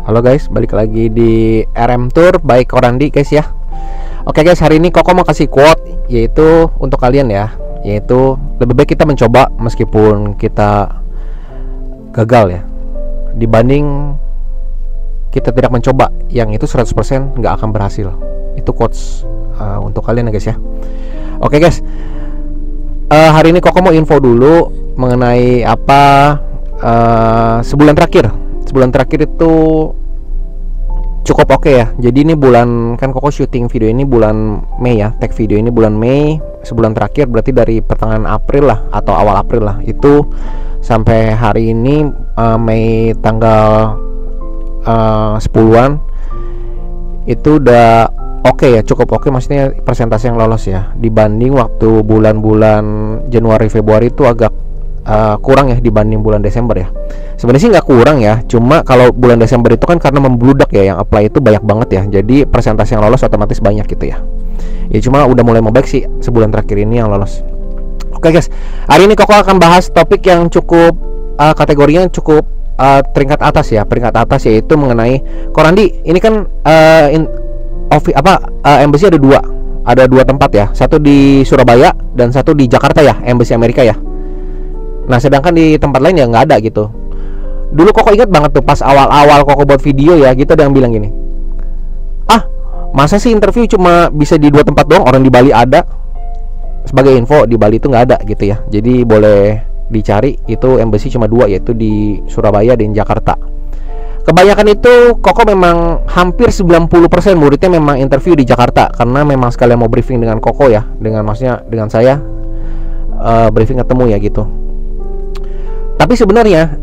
Halo guys, balik lagi di RM Tour by Korandi guys ya. Oke guys, hari ini Koko mau kasih quote, yaitu untuk kalian ya, yaitu lebih baik kita mencoba meskipun kita gagal ya, dibanding kita tidak mencoba, yang itu 100% nggak akan berhasil. Itu quotes untuk kalian ya guys ya. Oke guys, hari ini Koko mau info dulu mengenai apa sebulan terakhir itu cukup oke ya. Jadi ini bulan, kan Koko syuting video ini bulan Mei ya, tag video ini bulan Mei. Sebulan terakhir berarti dari pertengahan April lah atau awal April lah, itu sampai hari ini Mei tanggal 10-an itu udah oke ya, cukup oke, maksudnya persentase yang lolos ya, dibanding waktu bulan-bulan Januari Februari itu agak kurang ya dibanding bulan Desember ya. Sebenarnya sih nggak kurang ya, cuma kalau bulan Desember itu kan karena membludak ya, yang apply itu banyak banget ya, jadi persentase yang lolos otomatis banyak gitu ya. Ya cuma udah mulai membaik sih sebulan terakhir ini yang lolos. Oke guys, hari ini Koko akan bahas topik yang cukup kategorinya cukup peringkat atas yaitu mengenai Korandi. Ini kan embassy ada dua tempat ya, satu di Surabaya dan satu di Jakarta ya, embassy Amerika ya. Nah sedangkan di tempat lain ya nggak ada gitu. Dulu Koko ingat banget tuh pas awal-awal Koko buat video ya, gitu ada yang bilang gini, masa sih interview cuma bisa di dua tempat doang, orang di Bali ada. Sebagai info, di Bali itu nggak ada gitu ya, jadi boleh dicari, itu embassy cuma dua, yaitu di Surabaya dan Jakarta. Kebanyakan itu Koko memang hampir 90% muridnya memang interview di Jakarta, karena memang sekalian mau briefing dengan Koko ya, maksudnya dengan saya briefing ketemu ya gitu. Tapi sebenarnya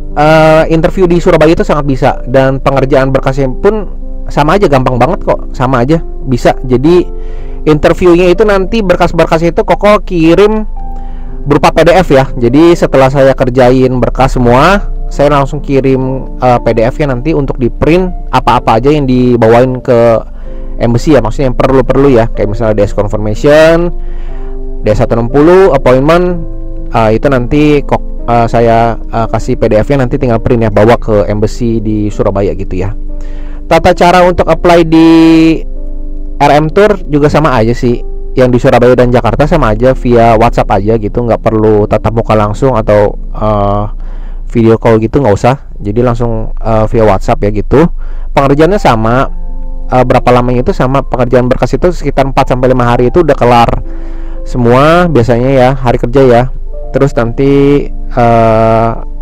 interview di Surabaya itu sangat bisa, dan pengerjaan berkasnya pun sama aja, gampang banget kok, sama aja bisa. Jadi interviewnya itu nanti berkas-berkasnya itu Koko kirim berupa PDF ya. Jadi setelah saya kerjain berkas semua, saya langsung kirim PDF-nya nanti untuk di print apa-apa aja yang dibawain ke embassy ya, maksudnya yang perlu ya, kayak misalnya DS confirmation, DS160, appointment, itu nanti saya kasih PDF-nya, nanti tinggal print ya, bawa ke embassy di Surabaya gitu ya. Tata cara untuk apply di RM Tour juga sama aja sih, yang di Surabaya dan Jakarta sama aja, via WhatsApp aja gitu, nggak perlu tatap muka langsung atau video call gitu, nggak usah. Jadi langsung via WhatsApp ya gitu. Pengerjaannya sama, berapa lamanya itu sama, pengerjaan berkas itu sekitar 4-5 hari itu udah kelar semua biasanya ya, hari kerja ya. Terus nanti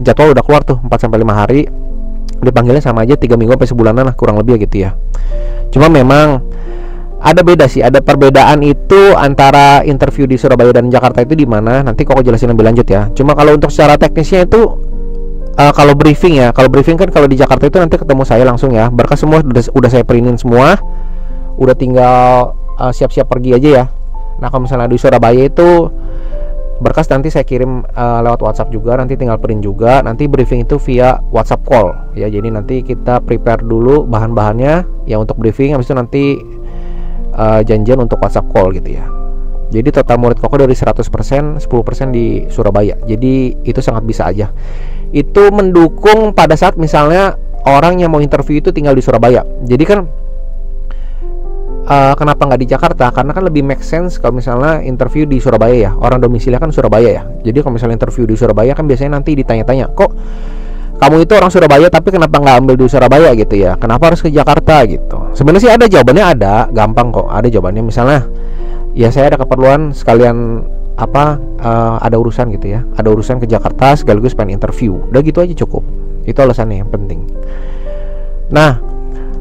jadwal udah keluar tuh 4-5 hari, dipanggilnya sama aja 3 minggu sampai sebulanan lah kurang lebih gitu ya. Cuma memang ada beda sih, ada perbedaan itu antara interview di Surabaya dan Jakarta itu di mana, nanti Koko jelasin lebih lanjut ya. Cuma kalau untuk secara teknisnya itu kalau briefing kan kalau di Jakarta itu nanti ketemu saya langsung ya, berkas semua udah saya printin semua, udah tinggal siap-siap pergi aja ya. Nah kalau misalnya di Surabaya itu berkas nanti saya kirim lewat WhatsApp juga, nanti tinggal print juga, nanti briefing itu via WhatsApp call ya. Jadi nanti kita prepare dulu bahan-bahannya ya untuk briefing, habis itu nanti janjian untuk WhatsApp call gitu ya. Jadi total murid Koko dari 100%, 10% di Surabaya. Jadi itu sangat bisa aja. Itu mendukung pada saat misalnya orang yang mau interview itu tinggal di Surabaya. Jadi kan kenapa nggak di Jakarta? Karena kan lebih make sense kalau misalnya interview di Surabaya ya, orang domisilinya kan Surabaya ya. Jadi kalau misalnya interview di Surabaya kan biasanya nanti ditanya-tanya, kok kamu itu orang Surabaya tapi kenapa nggak ambil di Surabaya gitu ya, kenapa harus ke Jakarta gitu. Sebenarnya sih ada jawabannya, ada, gampang kok, ada jawabannya. Misalnya ya saya ada keperluan sekalian ada urusan gitu ya, ada urusan ke Jakarta sekaligus pengen interview, udah gitu aja cukup. Itu alasannya yang penting. Nah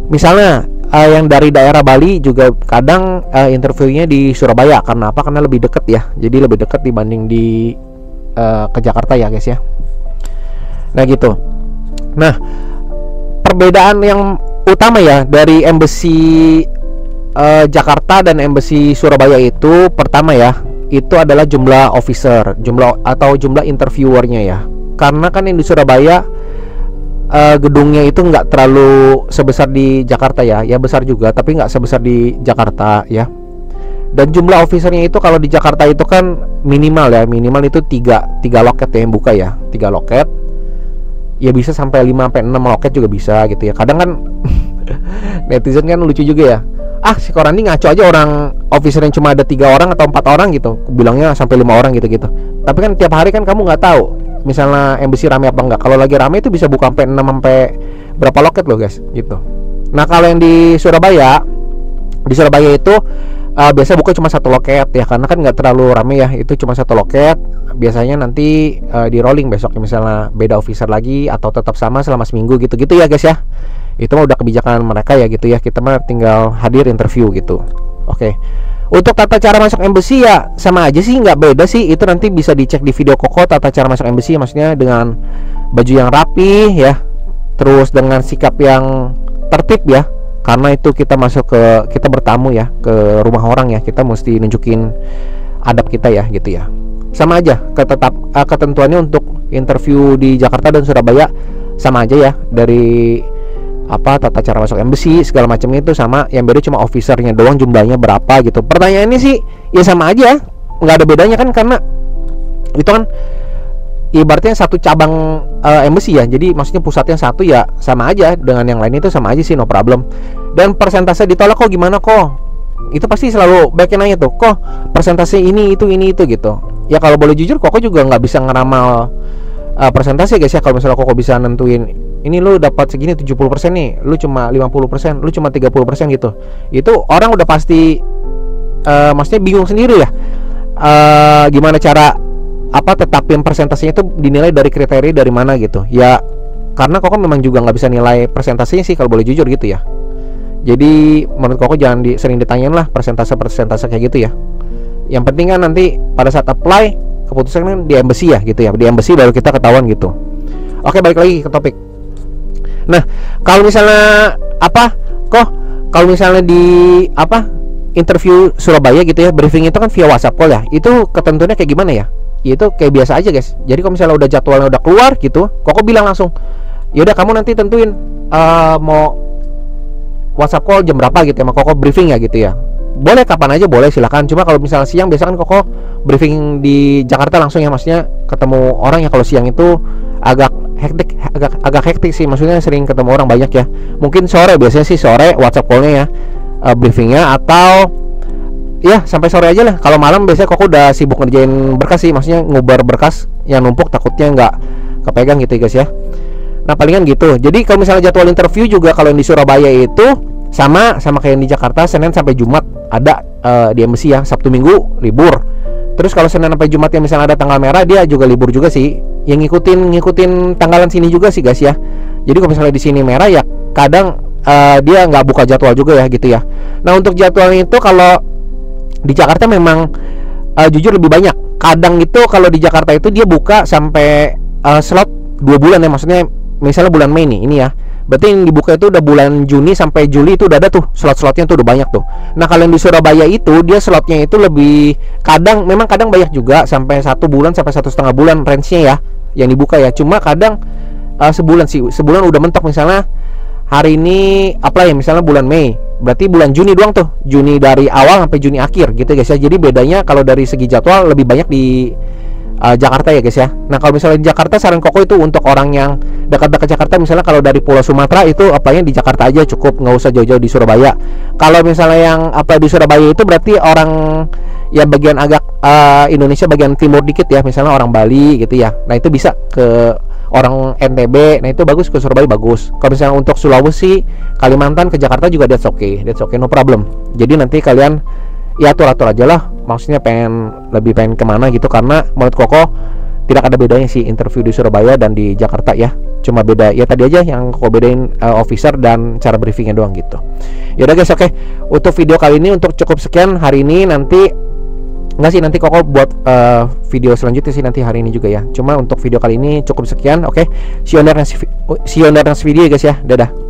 misalnya yang dari daerah Bali juga kadang interviewnya di Surabaya, karena apa? Karena lebih deket ya, jadi lebih deket dibanding di ke Jakarta ya guys ya. Nah gitu. Nah perbedaan yang utama ya dari embassy Jakarta dan embassy Surabaya itu, pertama ya, itu adalah jumlah officer, jumlah interviewernya ya. Karena kan yang di Surabaya gedungnya itu nggak terlalu sebesar di Jakarta ya, ya besar juga tapi nggak sebesar di Jakarta ya. Dan jumlah officernya itu kalau di Jakarta itu kan minimal itu tiga loket ya yang buka ya, 3 loket. ya bisa sampai 5 sampai 6 loket juga bisa gitu ya. Kadang kan netizen kan lucu juga ya. Si Korandi ngaco aja, orang officer yang cuma ada 3 orang atau 4 orang gitu, bilangnya sampai 5 orang gitu. Tapi kan tiap hari kan kamu nggak tahu misalnya embassy rame apa enggak. Kalau lagi rame itu bisa buka sampai 6 sampai berapa loket loh guys gitu. Nah kalau yang di Surabaya itu biasa buka cuma 1 loket ya, karena kan nggak terlalu rame ya, itu cuma 1 loket. Biasanya nanti di rolling besoknya misalnya beda officer lagi atau tetap sama selama seminggu gitu ya guys ya. Itu mah udah kebijakan mereka ya gitu ya, kita mah tinggal hadir interview gitu. Oke. Untuk tata cara masuk embassy ya sama aja sih, nggak beda sih. Itu nanti bisa dicek di video Koko tata cara masuk embassy, maksudnya dengan baju yang rapi ya, terus dengan sikap yang tertib ya, karena itu kita kita bertamu ya ke rumah orang ya, kita mesti nunjukin adab kita ya gitu ya. Sama aja ketentuannya untuk interview di Jakarta dan Surabaya sama aja ya, dari tata cara masuk embassy segala macam itu sama. Yang beda cuma officernya doang, jumlahnya berapa gitu. Pertanyaannya sih ya sama aja, nggak ada bedanya kan, karena itu kan ibaratnya satu cabang embassy ya. Jadi maksudnya pusatnya satu ya, sama aja dengan yang lain itu sama aja sih, no problem. Dan persentase ditolak kok gimana kok, itu pasti selalu banyak yang nanya tuh, kok persentase ini itu gitu. Ya kalau boleh jujur Koko juga nggak bisa ngeramal persentase guys ya. Kalau misalnya Koko bisa nentuin ini lu dapat segini 70% nih, lu cuma 50%, lu cuma 30% gitu, itu orang udah pasti maksudnya bingung sendiri ya. Gimana cara tetapin persentasenya itu dinilai dari kriteria dari mana gitu ya. Karena Koko memang juga nggak bisa nilai persentasenya sih kalau boleh jujur gitu ya. Jadi menurut Koko jangan sering ditanyain lah persentase kayak gitu ya. Yang penting kan nanti pada saat apply keputusan kan di embassy ya gitu ya. Di embassy baru kita ketahuan gitu. Oke, balik lagi ke topik. Nah, kalau misalnya kalau misalnya di interview Surabaya gitu ya, briefing itu kan via WhatsApp call ya. Itu ketentuannya kayak gimana ya? Itu kayak biasa aja guys. Jadi kalau misalnya udah jadwalnya udah keluar gitu, Koko bilang langsung, ya udah kamu nanti tentuin mau WhatsApp call jam berapa gitu ya, sama Koko briefing ya gitu ya. Boleh kapan aja boleh, silakan. Cuma kalau misalnya siang biasa kan Koko briefing di Jakarta langsung ya, maksudnya ketemu orang ya. Kalau siang itu agak hektik sih, maksudnya sering ketemu orang banyak ya. Mungkin sore, biasanya sih sore WhatsApp call-nya ya, briefingnya, atau ya sampai sore aja lah. Kalau malam biasanya Koko udah sibuk ngerjain berkas sih, maksudnya ngubar berkas yang numpuk, takutnya nggak kepegang gitu ya guys ya. Nah palingan gitu. Jadi kalau misalnya jadwal interview juga kalau yang di Surabaya itu sama kayak yang di Jakarta, Senin sampai Jumat ada di embassy ya, Sabtu Minggu libur. Terus kalau Senin sampai Jumat yang misalnya ada tanggal merah, dia juga libur juga sih. Yang ngikutin tanggalan sini juga sih guys ya. Jadi kalau misalnya di sini merah ya kadang dia nggak buka jadwal juga ya gitu ya. Nah untuk jadwalnya itu kalau di Jakarta memang jujur lebih banyak. Kadang itu kalau di Jakarta itu dia buka sampai slot 2 bulan ya, maksudnya misalnya bulan Mei nih ini ya, berarti yang dibuka itu udah bulan Juni sampai Juli itu udah ada tuh slot-slotnya tuh udah banyak tuh. Nah kalau yang di Surabaya itu dia slotnya itu lebih kadang banyak juga sampai 1 bulan sampai 1,5 bulan range-nya ya yang dibuka ya. Cuma kadang sebulan udah mentok. Misalnya hari ini ya misalnya bulan Mei, berarti bulan Juni doang tuh, Juni dari awal sampai Juni akhir gitu guys ya. Jadi bedanya kalau dari segi jadwal lebih banyak di Jakarta ya guys ya. Nah kalau misalnya di Jakarta, saran Koko itu untuk orang yang dekat-dekat Jakarta, misalnya kalau dari Pulau Sumatera itu apply-nya di Jakarta aja cukup, nggak usah jauh-jauh di Surabaya. Kalau misalnya yang apply di Surabaya itu berarti orang ya bagian agak Indonesia bagian timur dikit ya, misalnya orang Bali gitu ya. Nah itu bisa ke orang NTB, nah itu bagus, ke Surabaya bagus. Kalau misalnya untuk Sulawesi, Kalimantan, ke Jakarta juga that's okay, no problem. Jadi nanti kalian ya atur aja lah, maksudnya lebih pengen kemana gitu. Karena menurut Koko tidak ada bedanya sih interview di Surabaya dan di Jakarta ya. Cuma beda ya tadi aja yang Koko bedain officer dan cara briefingnya doang gitu. Yaudah guys, oke. Untuk video kali ini untuk cukup sekian hari ini. Nanti Koko buat video selanjutnya sih nanti hari ini juga ya. Cuma untuk video kali ini cukup sekian, oke. See you on the next video ya guys ya. Dadah.